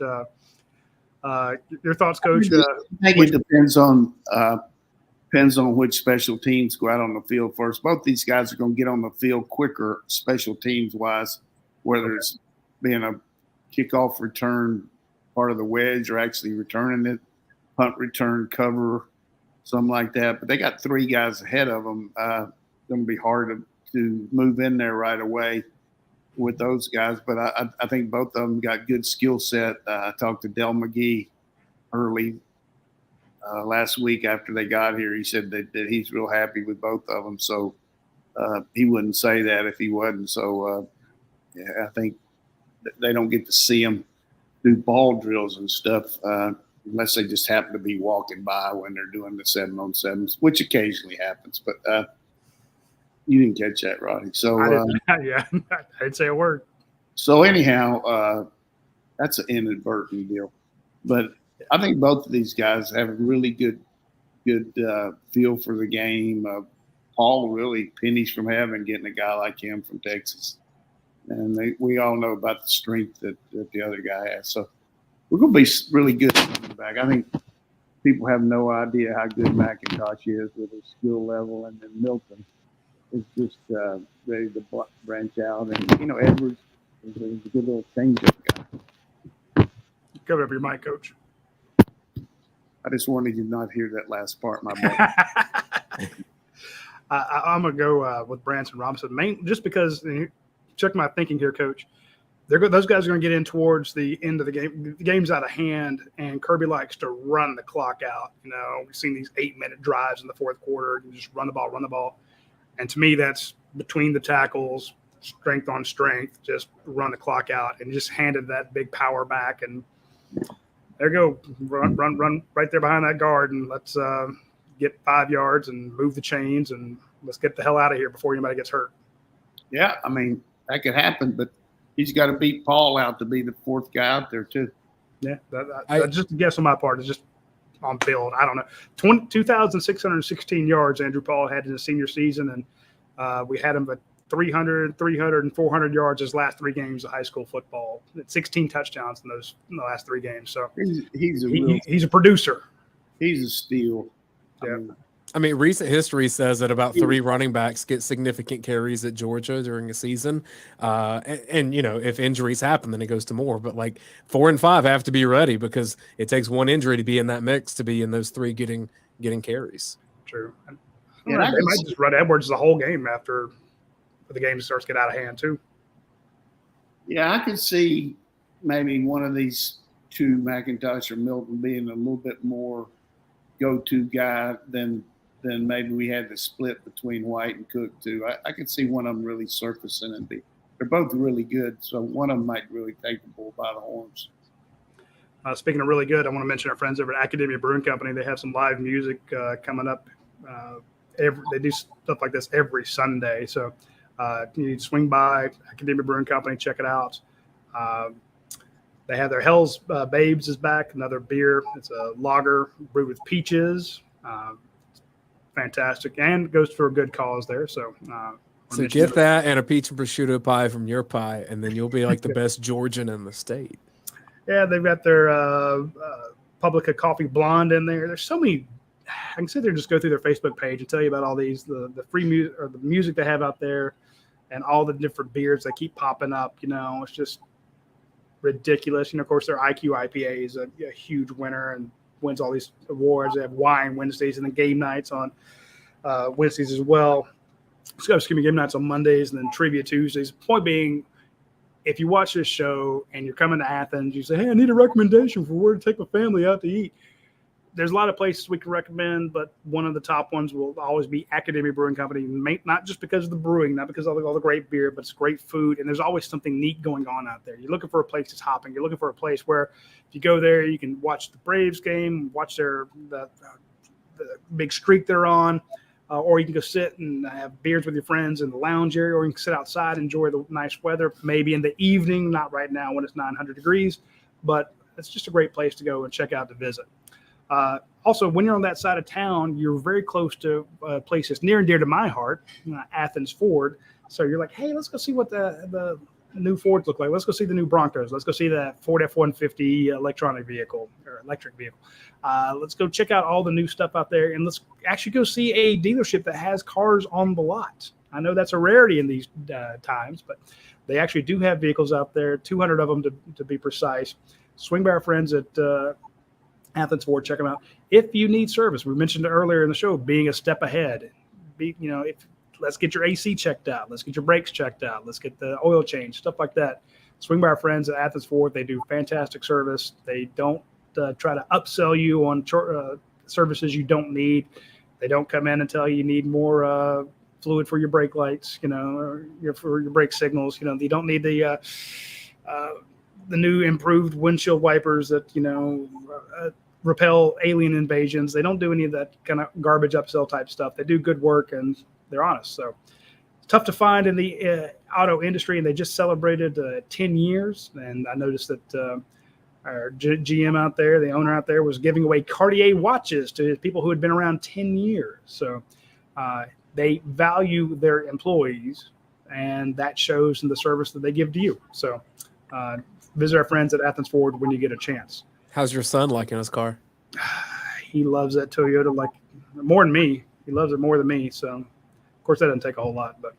your thoughts, Coach? I think it depends on which special teams go out on the field first. Both these guys are going to get on the field quicker, special teams wise, whether it's being a kickoff return part of the wedge or actually returning it, punt return, cover, something like that. But they got three guys ahead of them. Going to be hard to move in there right away with those guys. But I think both of them got good skill set. I talked to Del McGee early last week after they got here. He said that he's real happy with both of them. So he wouldn't say that if he wasn't. So, I think they don't get to see them do ball drills and stuff unless they just happen to be walking by when they're doing the 7-on-7s, which occasionally happens. But you didn't catch that, Roddy. So I didn't say a word. So anyhow, that's an inadvertent deal. But I think both of these guys have a really good feel for the game. Paul really pennies from heaven getting a guy like him from Texas. And we all know about the strength that the other guy has. So we're going to be really good back. I think people have no idea how good McIntosh is with his skill level. And then Milton is just ready to branch out. And, Edwards is a good little change-up guy. Cover up your mic, Coach. I just wanted you to not hear that last part, my boy. I'm going to go with Branson Robinson, just because, check my thinking here, Coach. Those guys are going to get in towards the end of the game. The game's out of hand, and Kirby likes to run the clock out. We've seen these 8-minute drives in the fourth quarter. You just run the ball. And to me, that's between the tackles, strength on strength, just run the clock out, and just handed that big power back. And there you go, run right there behind that guard, and let's get 5 yards and move the chains, and let's get the hell out of here before anybody gets hurt. Yeah, I mean, that could happen, but he's got to beat Paul out to be the fourth guy out there too. Yeah, just a guess on my part. It's just on build. I don't know. 2,616 yards Andrew Paul had in his senior season, and we had him at 300, and 400 yards his last 3 games of high school football. 16 touchdowns in the last 3 games. So he's a producer. He's a steal. Yeah. I mean, recent history says that about 3 running backs get significant carries at Georgia during a season. And if injuries happen, then it goes to more. But like 4 and 5 have to be ready, because it takes one injury to be in that mix to be in those 3 getting carries. True. They might just run Edwards the whole game after the game starts to get out of hand too. Yeah, I could see maybe one of these 2, McIntosh or Milton, being a little bit more go-to guy than maybe we had the split between White and Cook too. I could see one of them really surfacing and they're both really good, so one of them might really take the bull by the horns. Speaking of really good, I want to mention our friends over at Academia Brewing Company. They have some live music coming up. They do stuff like this every Sunday, so you need to swing by Academia Brewing Company, check it out. They have their Hell's Babes is back, another beer. It's a lager brewed with peaches. Fantastic, and goes for a good cause there. So get that and a peach and prosciutto pie from your pie, and then you'll be like the best Georgian in the state. Yeah, they've got their Publica Coffee Blonde in there. There's so many. I can sit there and just go through their Facebook page and tell you about all these, the free music or the music they have out there, and all the different beers that keep popping up. It's just ridiculous. Of course, their IQ IPA is a huge winner and wins all these awards. They have wine Wednesdays and then game nights on Wednesdays as well. Game nights on Mondays and then trivia Tuesdays. Point being, if you watch this show and you're coming to Athens, you say, hey, I need a recommendation for where to take my family out to eat. There's a lot of places we can recommend, but one of the top ones will always be Academia Brewing Company, not just because of the brewing, not because of all the great beer, but it's great food, and there's always something neat going on out there. You're looking for a place that's hopping. You're looking for a place where if you go there, you can watch the Braves game, watch the big streak they're on, or you can go sit and have beers with your friends in the lounge area, or you can sit outside, enjoy the nice weather, maybe in the evening, not right now when it's 900 degrees, but it's just a great place to go and check out to visit. Also, when you're on that side of town, you're very close to places near and dear to my heart, Athens Ford. So you're like, hey, let's go see what the new Fords look like. Let's go see the new Broncos. Let's go see the Ford F-150 electric vehicle. Let's go check out all the new stuff out there, and let's actually go see a dealership that has cars on the lot. I know that's a rarity in these times, but they actually do have vehicles out there, 200 of them to be precise. Swing by our friends at Athens Ford, check them out. If you need service, we mentioned earlier in the show, being a step ahead. Let's get your AC checked out. Let's get your brakes checked out. Let's get the oil change, stuff like that. Swing by our friends at Athens Ford. They do fantastic service. They don't try to upsell you on services you don't need. They don't come in and tell you need more fluid for your brake lights, or for your brake signals. You don't need the new improved windshield wipers that repel alien invasions. They don't do any of that kind of garbage upsell type stuff. They do good work and they're honest. So it's tough to find in the auto industry, and they just celebrated 10 years. And I noticed that our GM out there, the owner out there, was giving away Cartier watches to people who had been around 10 years. So they value their employees, and that shows in the service that they give to you. So visit our friends at Athens Ford when you get a chance. How's your son liking his car? He loves that Toyota like more than me. He loves it more than me. So, of course, that doesn't take a whole lot. But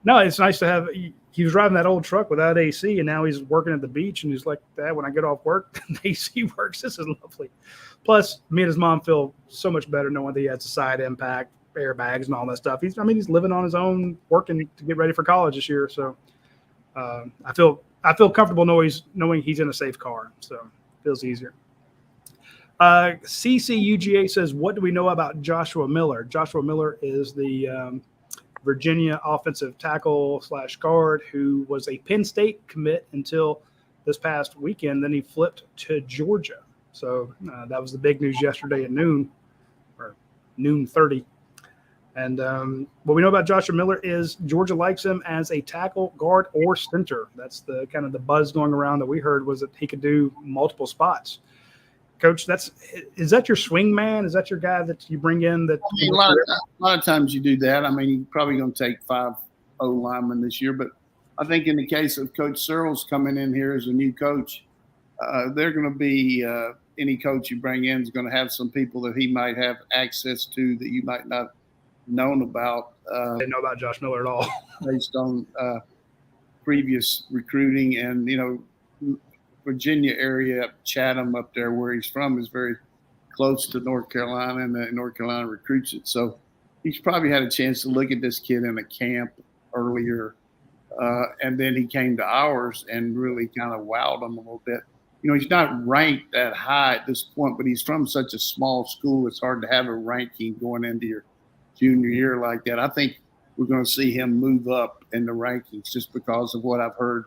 no, it's nice to have. He was driving that old truck without AC, and now he's working at the beach, and he's like, Dad, when I get off work, the AC works. This is lovely. Plus, me and his mom feel so much better knowing that he has a side impact. airbags and all that stuff. He's living on his own, working to get ready for college this year. So I feel comfortable knowing he's in a safe car. So it feels easier. CCUGA says, what do we know about Joshua Miller? Joshua Miller is the Virginia offensive tackle / guard who was a Penn State commit until this past weekend. Then he flipped to Georgia. So that was the big news yesterday at noon, or noon 30. And what we know about Joshua Miller is Georgia likes him as a tackle, guard, or center. That's the kind of the buzz going around that we heard, was that he could do multiple spots. Coach, is that your swing man? Is that your guy that you bring in? That a lot of times you do that. I mean, you're probably going to take 5 O linemen this year, but I think in the case of Coach Searles coming in here as a new coach, they're going to be any coach you bring in is going to have some people that he might have access to that you might not known about. I didn't know about Josh Miller at all, based on previous recruiting. And Virginia area, Chatham up there where he's from, is very close to North Carolina, and North Carolina recruits it. So he's probably had a chance to look at this kid in a camp earlier. And then he came to ours and really kind of wowed him a little bit. He's not ranked that high at this point, but he's from such a small school. It's hard to have a ranking going into your junior year like that. I think we're going to see him move up in the rankings just because of what I've heard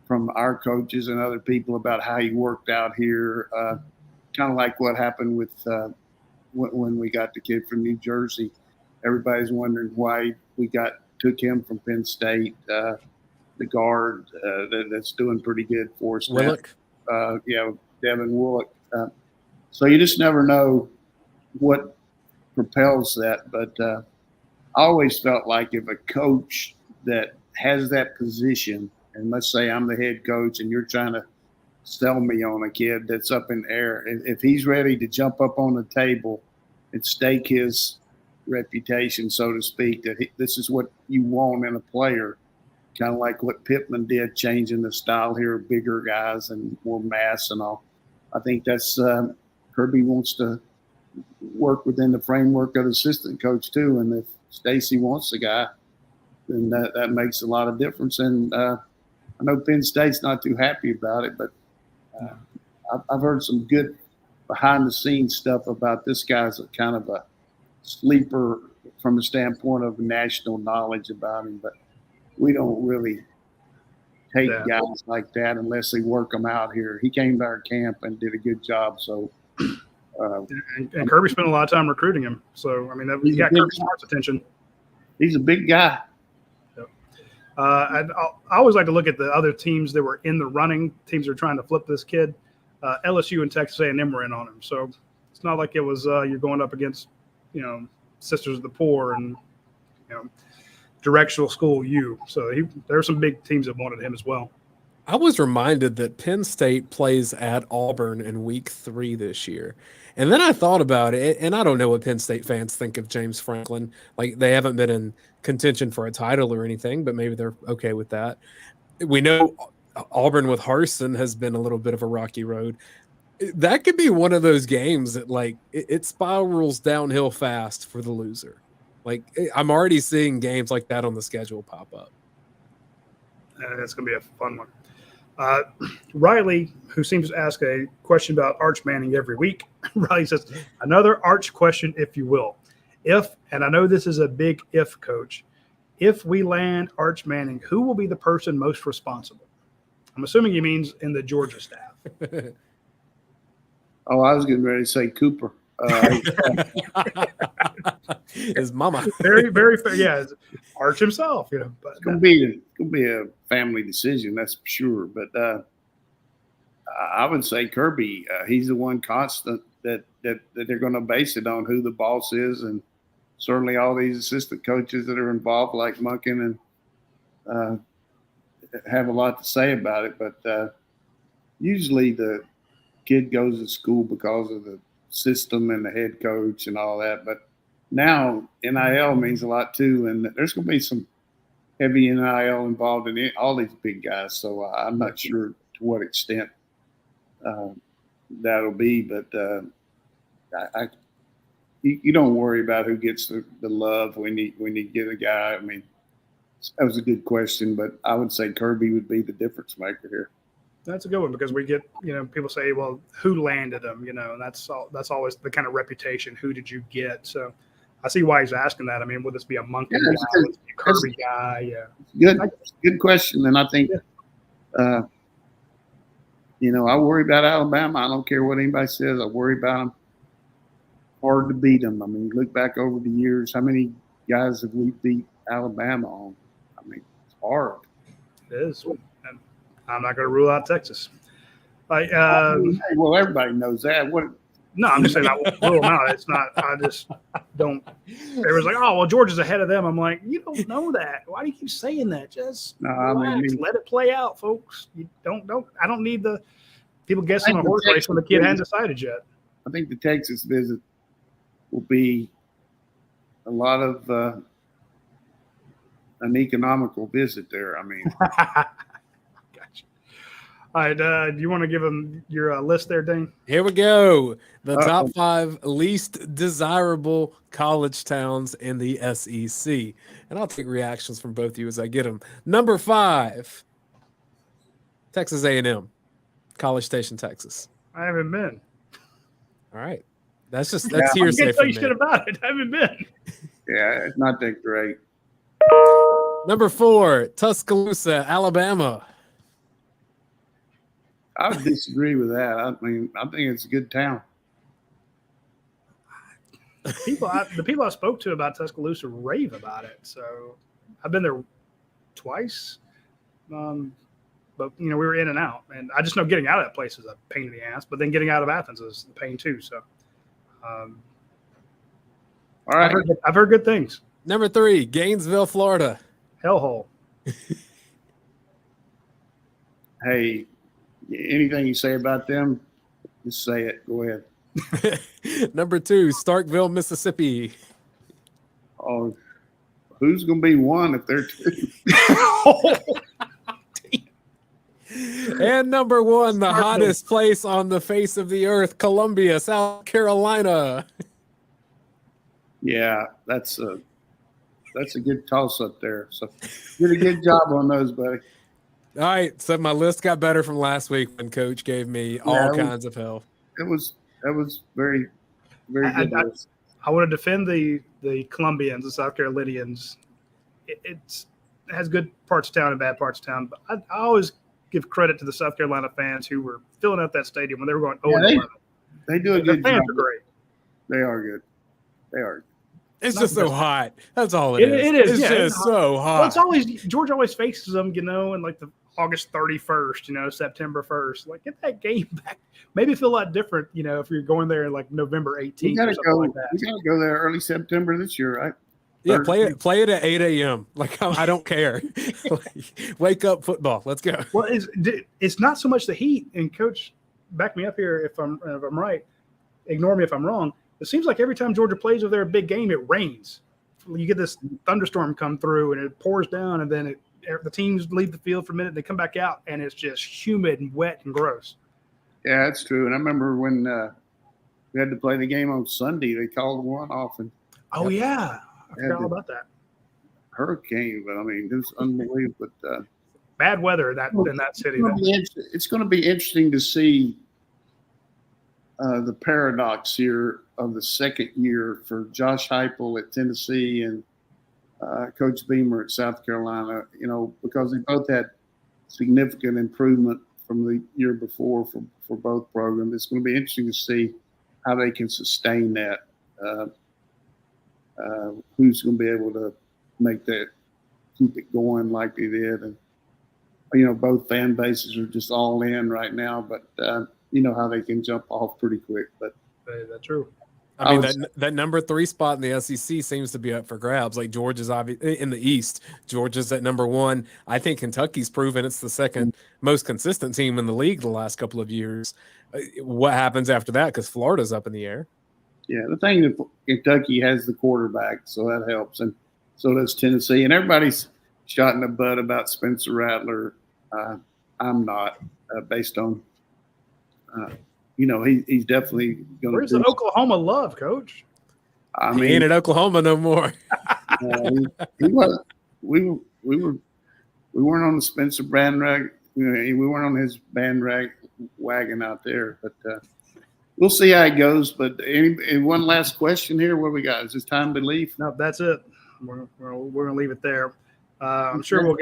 from our coaches and other people about how he worked out here. Kind of like what happened with when we got the kid from New Jersey. Everybody's wondering why we took him from Penn State, the guard that's doing pretty good for us. Willock. Devin Willock. So you just never know what propels that. But I always felt like if a coach that has that position, and let's say I'm the head coach and you're trying to sell me on a kid that's up in the air, if he's ready to jump up on the table and stake his reputation, so to speak, that this is what you want in a player, kind of like what Pittman did, changing the style here, bigger guys and more mass and all. I think that's Kirby wants to work within the framework of the assistant coach too. And if Stacy wants the guy, then that makes a lot of difference. And I know Penn State's not too happy about it, but I've heard some good behind-the-scenes stuff about this guy's a kind of a sleeper from the standpoint of national knowledge about him. But we don't really take guys like that unless they work them out here. He came to our camp and did a good job. So, and Kirby spent a lot of time recruiting him. So, I mean, he got Kirby Smart's attention. He's a big guy. I always like to look at the other teams that were in the running, teams that are trying to flip this kid. LSU and Texas A&M were in on him. So it's not like it was you're going up against, Sisters of the Poor and, directional school U. So there are some big teams that wanted him as well. I was reminded that Penn State plays at Auburn in week 3 this year. And then I thought about it, and I don't know what Penn State fans think of James Franklin. Like, they haven't been in contention for a title or anything, but maybe they're okay with that. We know Auburn with Harsin has been a little bit of a rocky road. That could be one of those games that, like, it spirals downhill fast for the loser. Like, I'm already seeing games like that on the schedule pop up. That's going to be a fun one. Riley, who seems to ask a question about Arch Manning every week, Riley says, another Arch question, if you will. If, and I know this is a big if, Coach, if we land Arch Manning, who will be the person most responsible? I'm assuming he means in the Georgia staff. Oh, I was getting ready to say Cooper. His mama. Very, very fair. Yeah, Arch himself. But it's gonna be a family decision, that's for sure. But I would say Kirby. He's the one constant that they're going to base it on, who the boss is, and certainly all these assistant coaches that are involved, like Munkin, and have a lot to say about it. But usually the kid goes to school because of the system and the head coach and all that. But now NIL means a lot too, and there's going to be some heavy NIL involved in all these big guys. So I'm not sure to what extent that'll be, but you don't worry about who gets the love when you get a guy. I mean, that was a good question, but I would say Kirby would be the difference maker here. That's a good one because we get, people say, well, who landed him? And that's always the kind of reputation. Who did you get? So I see why he's asking that. I mean, would this be a Monkey guy? Would this be a Kirby guy? Yeah. Good question. And I think, I worry about Alabama. I don't care what anybody says. I worry about them. Hard to beat them. I mean, look back over the years. How many guys have we beat Alabama on? I mean, it's hard. It is. And I'm not going to rule out Texas. Well, everybody knows that. No, I'm just saying I won't rule them out. It's not. I just don't. Everyone's like, oh, well, Georgia's ahead of them. I'm like, you don't know that. Why do you keep saying that? Just relax. Let it play out, folks. You don't. I don't need the people guessing on a horse race when the kid hasn't decided yet. I think the Texas visit will be a lot of an economical visit there. I mean, gotcha. All right, do you want to give them your list there, Dane? Here we go. The top 5 least desirable college towns in the SEC. And I'll take reactions from both of you as I get them. Number 5, Texas A&M, College Station, Texas. I haven't been. All right. That's hearsay. I can't tell you shit about it. I haven't been. Yeah, it's not that great. Number 4, Tuscaloosa, Alabama. I would disagree with that. I mean, I think it's a good town. The people I spoke to about Tuscaloosa rave about it. So I've been there twice, but we were in and out, and I just know getting out of that place is a pain in the ass. But then getting out of Athens is a pain too. So, all right, I've heard good things. Number 3, Gainesville, Florida. Hellhole. Hey. Anything you say about them, just say it. Go ahead. Number 2, Starkville, Mississippi. Oh, who's going to be 1 if they're 2? And number 1, the hottest place on the face of the earth, Columbia, South Carolina. Yeah, that's a good toss up there. So did a good job on those, buddy. All right, so my list got better from last week when Coach gave me all kinds of hell. That was very, very good. I want to defend the Columbians, the South Carolinians. It has good parts of town and bad parts of town, but I always give credit to the South Carolina fans who were filling out that stadium when they were going 0-11. They do a good job. The fans are great. They are good. They are. It's just so hot. That's all it is. It is. It's just so hot. Well, it's always Georgia always faces them, in like the August 31st, September 1st. Like, get that game back. Maybe feel a lot different, if you're going there in like November 18th or something like that. We got to go there early September this year, right? Yeah, play it at 8 a.m. Like, I don't care. Wake up football. Let's go. Well, it's not so much the heat. And Coach, back me up here if I'm right. Ignore me if I'm wrong. It seems like every time Georgia plays over there a big game, it rains. You get this thunderstorm come through, and it pours down, and then the teams leave the field for a minute, and they come back out, and it's just humid and wet and gross. Yeah, that's true. And I remember when we had to play the game on Sunday, they called one off. And yeah. I forgot all about that. Hurricane, but I mean, it was unbelievable. But bad weather in that city. It's going to be interesting to see the paradox here of the second year for Josh Heupel at Tennessee and Coach Beamer at South Carolina, because they both had significant improvement from the year before for both programs. It's going to be interesting to see how they can sustain that. Who's going to be able to make that, keep it going like they did. And, both fan bases are just all in right now, but you know how they can jump off pretty quick. But that's true. I mean, that number 3 spot in the SEC seems to be up for grabs. Like Georgia's in the East. Georgia's at number 1. I think Kentucky's proven it's the second most consistent team in the league the last couple of years. What happens after that? Because Florida's up in the air. Yeah, the thing is Kentucky has the quarterback, so that helps. And so does Tennessee. And everybody's shot in the butt about Spencer Rattler. I'm not, based on he's definitely going to. Where's the Oklahoma love, Coach? I He mean, ain't at Oklahoma no more. he was. We weren't on the Spencer bandwagon. We weren't on his bandwagon out there. But we'll see how it goes. But one last question here. What we got? Is it time to leave? No, that's it. We're gonna leave it there. I'm sure we'll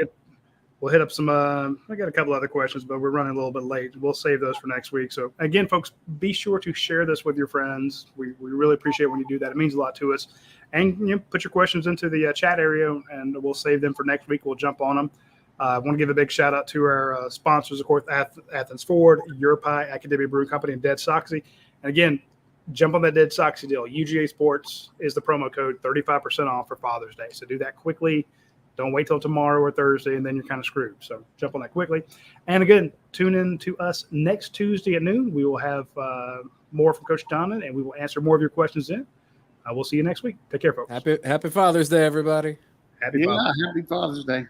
hit up some. I got a couple other questions, but we're running a little bit late. We'll save those for next week. So again, folks, be sure to share this with your friends. We really appreciate when you do that. It means a lot to us. And put your questions into the chat area, and we'll save them for next week. We'll jump on them. I want to give a big shout out to our sponsors, of course, Athens Ford, Your Pie, Academia Brewing Company, and Dead Soxy. And again, jump on that Dead Soxy deal. UGASports is the promo code, 35% off for Father's Day. So do that quickly. Don't wait till tomorrow or Thursday, and then you're kind of screwed. So jump on that quickly. And again, tune in to us next Tuesday at noon. We will have more from Coach Donnan, and we will answer more of your questions then. We'll see you next week. Take care, folks. Happy Father's Day, everybody. Happy Father's Day. Happy Father's Day.